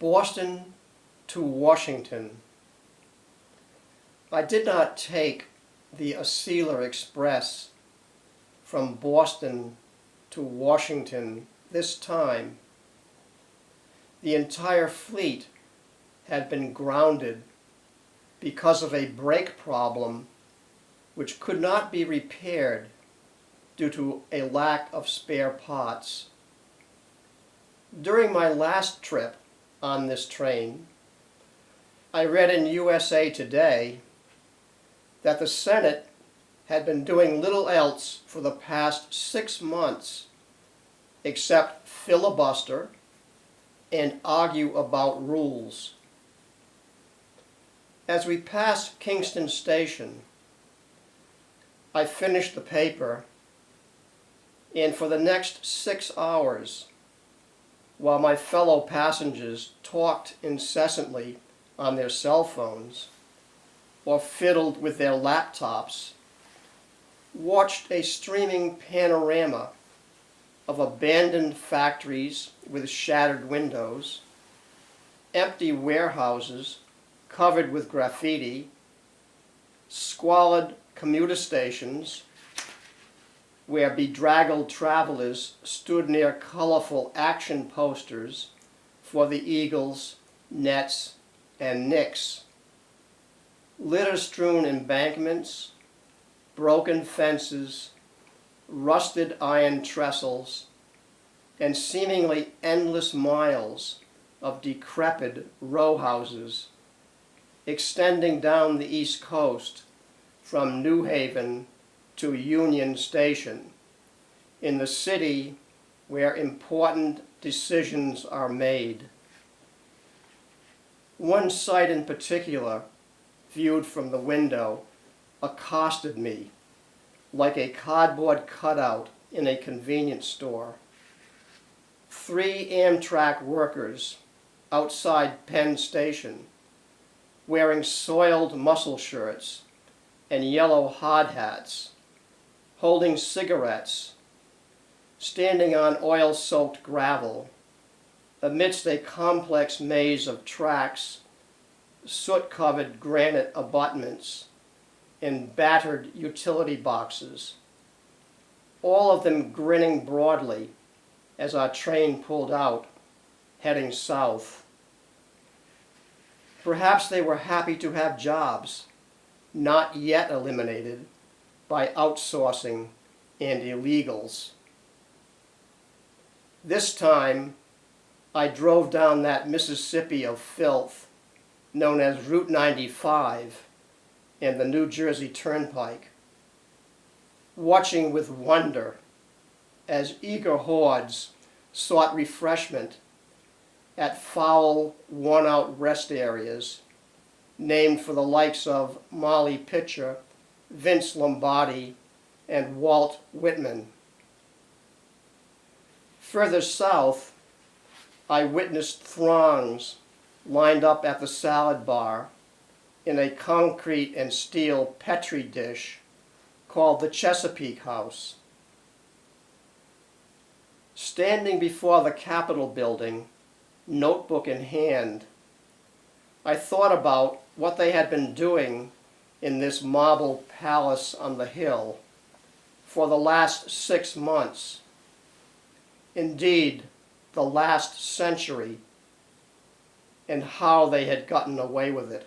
Boston to Washington. I did not take the Acela Express from Boston to Washington this time. The entire fleet had been grounded because of a brake problem which could not be repaired due to a lack of spare parts. During my last trip on this train, I read in USA Today that the Senate had been doing little else for the past 6 months except filibuster and argue about rules. As we passed Kingston Station, I finished the paper, and for the next 6 hours, while my fellow passengers talked incessantly on their cell phones or fiddled with their laptops, watched a streaming panorama of abandoned factories with shattered windows, empty warehouses covered with graffiti, squalid commuter stations where bedraggled travelers stood near colorful action posters for the Eagles, Nets, and Knicks, litter-strewn embankments, broken fences, rusted iron trestles, and seemingly endless miles of decrepit row houses extending down the East Coast from New Haven to Union Station, in the city where important decisions are made. One sight in particular, viewed from the window, accosted me like a cardboard cutout in a convenience store. 3 Amtrak workers outside Penn Station, wearing soiled muscle shirts and yellow hard hats, holding cigarettes, standing on oil-soaked gravel, amidst a complex maze of tracks, soot-covered granite abutments, and battered utility boxes, all of them grinning broadly as our train pulled out, heading south. Perhaps they were happy to have jobs, not yet eliminated by outsourcing and illegals. This time, I drove down that Mississippi of filth known as Route 95 and the New Jersey Turnpike, watching with wonder as eager hordes sought refreshment at foul, worn-out rest areas named for the likes of Molly Pitcher, Vince Lombardi, and Walt Whitman. Further south, I witnessed throngs lined up at the salad bar in a concrete and steel Petri dish called the Chesapeake House. Standing before the Capitol building, notebook in hand, I thought about what they had been doing in this marble palace on the hill for the last 6 months, indeed the last century, and how they had gotten away with it.